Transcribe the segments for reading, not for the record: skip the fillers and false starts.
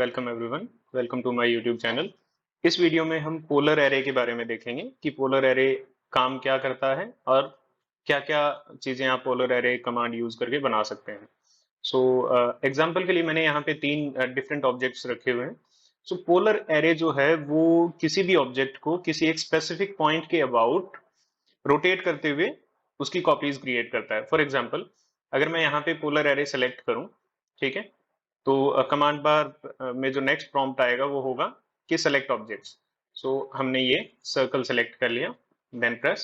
Welcome everyone, welcome to my YouTube channel. इस video में हम पोलर एरे के बारे में देखेंगे कि पोलर एरे काम क्या करता है और क्या-क्या चीजें आप पोलर एरे कमांड यूज करके बना सकते हैं। सो एग्जांपल के लिए मैंने यहाँ पे तीन डिफरेंट ऑब्जेक्ट्स रखे हुए हैं। सो पोलर एरे जो है वो किसी भी ऑब्जेक्ट को किसी एक स्पेसिफिक पॉइंट के अबाउट रोटेट करते हुए उसकी कॉपीज क्रिएट करता है। फॉर एग्जांपल, अगर मैं यहाँ पे पोलर एरे सेलेक्ट करूँ, ठीक है, तो कमांड बार में जो नेक्स्ट प्रॉम्प्ट आएगा वो होगा कि सेलेक्ट ऑब्जेक्ट्स। सो हमने ये सर्कल सेलेक्ट कर लिया, देन प्रेस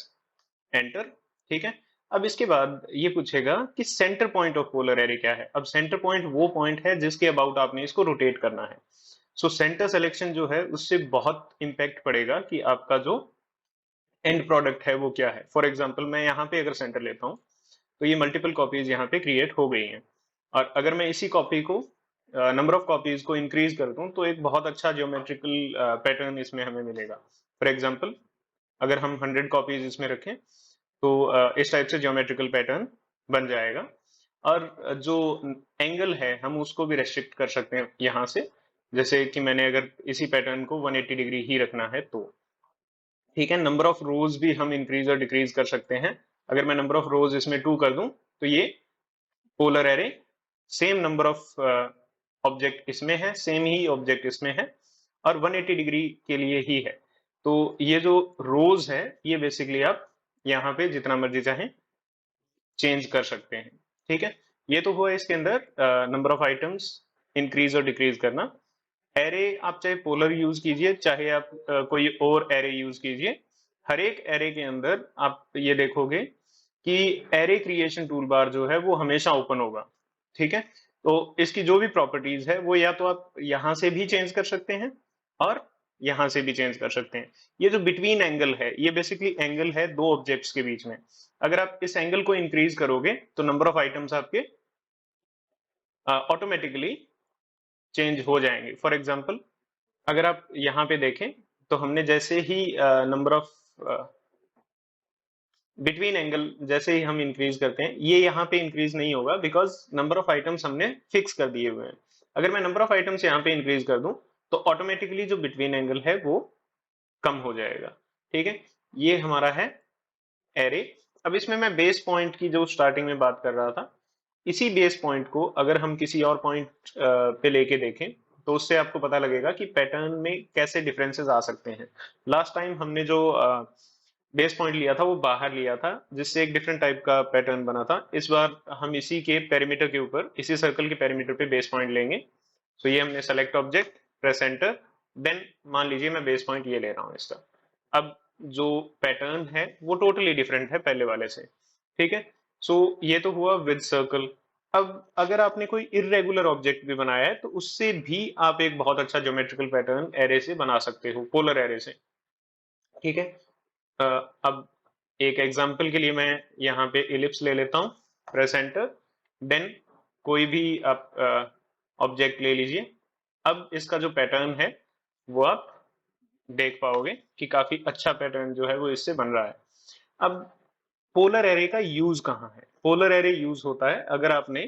एंटर। ठीक है, अब इसके बाद ये पूछेगा कि centre point of polar array क्या है। अब सेंटर पॉइंट वो पॉइंट है जिसके अबाउट आपने इसको रोटेट करना है। सो सेंटर सिलेक्शन जो है उससे बहुत इंपैक्ट पड़ेगा कि आपका जो एंड प्रोडक्ट है वो क्या है। फॉर एग्जाम्पल, मैं यहाँ पे अगर सेंटर लेता हूँ तो ये मल्टीपल कॉपीज यहाँ पे क्रिएट हो गई हैं, और अगर मैं इसी कॉपी को नंबर ऑफ कॉपीज को इंक्रीज कर दूं तो एक बहुत अच्छा जियोमेट्रिकल पैटर्न इसमें हमें मिलेगा। फॉर एग्जांपल, अगर हम 100 कॉपीज इसमें रखें तो इस टाइप से जियोमेट्रिकल पैटर्न बन जाएगा। और जो एंगल है हम उसको भी रेस्ट्रिक्ट कर सकते हैं यहाँ से। जैसे कि मैंने अगर इसी पैटर्न को 180 डिग्री ही रखना है तो ठीक है, नंबर ऑफ रोज भी हम इंक्रीज और डिक्रीज कर सकते हैं। अगर मैं नंबर ऑफ रोज इसमें 2 कर दूं तो ये polar array same number of object इसमें है, सेम ही ऑब्जेक्ट इसमें है, और 180 डिग्री के लिए ही है। तो ये जो रोज है ये बेसिकली आप यहाँ पे जितना मर्जी चाहें चेंज कर सकते हैं। ठीक है, ये तो हुआ इसके अंदर नंबर ऑफ आइटम्स इंक्रीज और डिक्रीज करना। एरे आप चाहे पोलर यूज कीजिए चाहे आप कोई और एरे यूज कीजिए, हर एक एरे के अंदर आप ये देखोगे कि एरे क्रिएशन टूल बार जो है वो हमेशा ओपन होगा। ठीक है, तो इसकी जो भी प्रॉपर्टीज है वो या तो आप यहां से भी चेंज कर सकते हैं और यहां से भी चेंज कर सकते हैं। ये जो बिटवीन एंगल है ये बेसिकली एंगल है दो ऑब्जेक्ट्स के बीच में। अगर आप इस एंगल को इंक्रीज करोगे तो नंबर ऑफ आइटम्स आपके ऑटोमेटिकली चेंज हो जाएंगे। फॉर एग्जाम्पल, अगर आप यहाँ पे देखें तो हमने जैसे ही नंबर ऑफ बिटवीन एंगल जैसे ही हम इंक्रीज करते हैं ये यहाँ पे इंक्रीज नहीं होगा, बिकॉज नंबर ऑफ आइटम्स हमने फिक्स कर दिए हुए हैं। अगर मैं नंबर ऑफ आइटम्स यहाँ पे इंक्रीज कर दूं तो ऑटोमेटिकली जो बिटवीन एंगल है वो कम हो जाएगा। ठीक है, ये हमारा है एरे। अब इसमें मैं बेस पॉइंट की जो स्टार्टिंग में बात कर रहा था, इसी बेस पॉइंट को अगर हम किसी और पॉइंट पे लेके देखें तो उससे आपको पता लगेगा कि पैटर्न में कैसे डिफरेंसेस आ सकते हैं। लास्ट टाइम हमने जो बेस पॉइंट लिया था वो बाहर लिया था जिससे एक डिफरेंट टाइप का पैटर्न बना था। इस बार हम इसी के पेरीमीटर के ऊपर, इसी सर्कल के पेरीमीटर पे बेस पॉइंट लेंगे। तो ये हमने select object, press enter, then मान लीजिए मैं बेस पॉइंट ये ले रहा हूँ इसका। अब जो पैटर्न है वो टोटली डिफरेंट है पहले वाले से। ठीक है, सो ये तो हुआ विद सर्कल। अब अगर आपने कोई इरेगुलर ऑब्जेक्ट भी बनाया है तो उससे भी आप एक बहुत अच्छा ज्योमेट्रिकल पैटर्न एरे से बना सकते हो, पोलर एरे से। ठीक है, अ, अब एक एग्जांपल के लिए मैं यहाँ पे इलिप्स ले लेता हूँ, प्रेस एंटर, देन कोई भी आप ऑब्जेक्ट ले लीजिए। अब इसका जो पैटर्न है वो आप देख पाओगे कि काफी अच्छा पैटर्न जो है वो इससे बन रहा है। अब पोलर एरे का यूज कहाँ है? पोलर एरे यूज होता है अगर आपने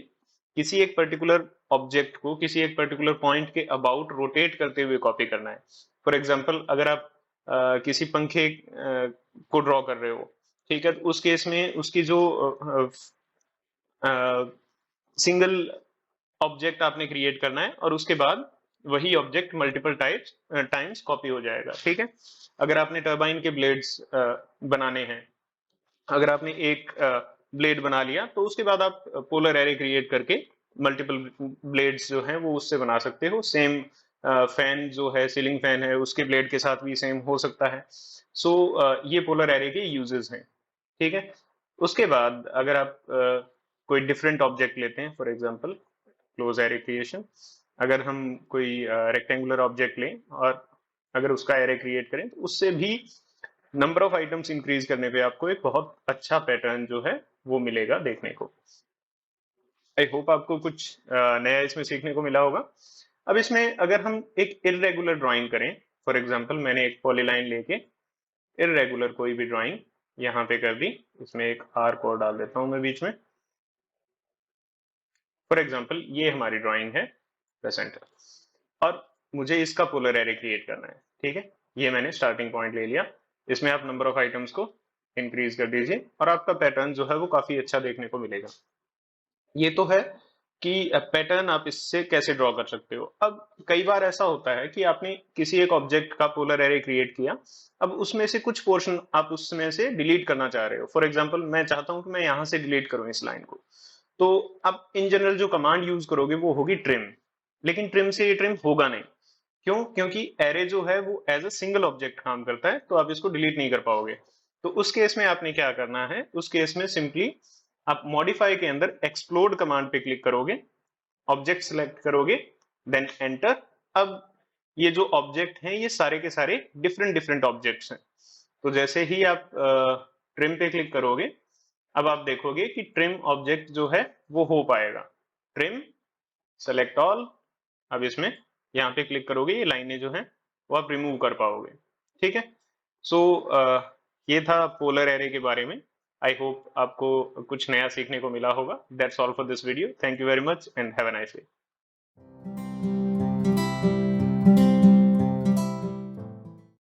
किसी एक पर्टिकुलर ऑब्जेक्ट को किसी एक पर्टिकुलर पॉइंट के अबाउट रोटेट करते हुए कॉपी करना है। फॉर एग्जांपल, अगर आप किसी पंखे को ड्रॉ कर रहे हो, ठीक है, तो उस केस में उसकी जो सिंगल ऑब्जेक्ट आपने क्रिएट करना है और उसके बाद वही ऑब्जेक्ट मल्टीपल टाइम्स कॉपी हो जाएगा। ठीक है, अगर आपने टरबाइन के ब्लेड्स बनाने हैं, अगर आपने एक ब्लेड बना लिया तो उसके बाद आप पोलर एरे क्रिएट करके मल्टीपल ब्लेड्स जो हैं वो उससे बना सकते हो। सेम फैन जो है, सीलिंग फैन है, उसके ब्लेड के साथ भी सेम हो सकता है। सो ये पोलर एरे के यूजेस हैं। ठीक है, उसके बाद अगर आप कोई डिफरेंट ऑब्जेक्ट लेते हैं, for example close array creation, अगर हम कोई रेक्टेंगुलर ऑब्जेक्ट लें और अगर उसका एरे क्रिएट करें तो उससे भी नंबर ऑफ आइटम्स इंक्रीज करने पे आपको एक बहुत अच्छा पैटर्न जो है वो मिलेगा देखने को। आई होप आपको कुछ नया इसमें सीखने को मिला होगा। अब इसमें अगर हम एक इरेगुलर ड्राइंग करें, फॉर एग्जांपल मैंने एक पॉलीलाइन लेके इरेगुलर कोई भी ड्राइंग यहाँ पे कर दी, इसमें एक आर्क और डाल देता हूं मैं बीच में। फॉर एग्जांपल ये हमारी ड्राइंग है, द सेंटर। और मुझे इसका पोलर एरे क्रिएट करना है। ठीक है, ये मैंने स्टार्टिंग पॉइंट ले लिया। इसमें आप नंबर ऑफ आइटम्स को इंक्रीज कर दीजिए और आपका पैटर्न जो है वो काफी अच्छा देखने को मिलेगा। ये तो है कि पैटर्न आप इससे कैसे ड्रॉ कर सकते हो। अब कई बार ऐसा होता है कि आपने किसी एक ऑब्जेक्ट का पोलर एरे क्रिएट किया, अब उसमें से कुछ पोर्शन आप उसमें से डिलीट करना चाह रहे हो। फॉर एग्जांपल मैं चाहता हूं कि मैं यहां से डिलीट करूं इस लाइन को, तो आप इन जनरल जो कमांड यूज करोगे वो होगी ट्रिम। लेकिन ट्रिम से ये ट्रिम होगा नहीं। क्यों? क्योंकि एरे जो है वो एज अ सिंगल ऑब्जेक्ट काम करता है, तो आप इसको डिलीट नहीं कर पाओगे। तो उस केस में आपने क्या करना है, उस केस में सिंपली आप मॉडिफाई के अंदर एक्सप्लोड कमांड पे क्लिक करोगे, ऑब्जेक्ट सिलेक्ट करोगे, देन एंटर। अब ये जो ऑब्जेक्ट हैं ये सारे के सारे डिफरेंट डिफरेंट ऑब्जेक्ट्स हैं। तो जैसे ही आप ट्रिम पे क्लिक करोगे, अब आप देखोगे कि ट्रिम ऑब्जेक्ट जो है वो हो पाएगा। Trim, select all. अब इसमें यहाँ पे क्लिक करोगे, ये लाइनें जो हैं वो आप रिमूव कर पाओगे। ठीक है। सो ये था पोलर एरे के बारे में। आई होप आपको कुछ नया सीखने को मिला होगा। That's all for this video. Thank you very much and have a nice day.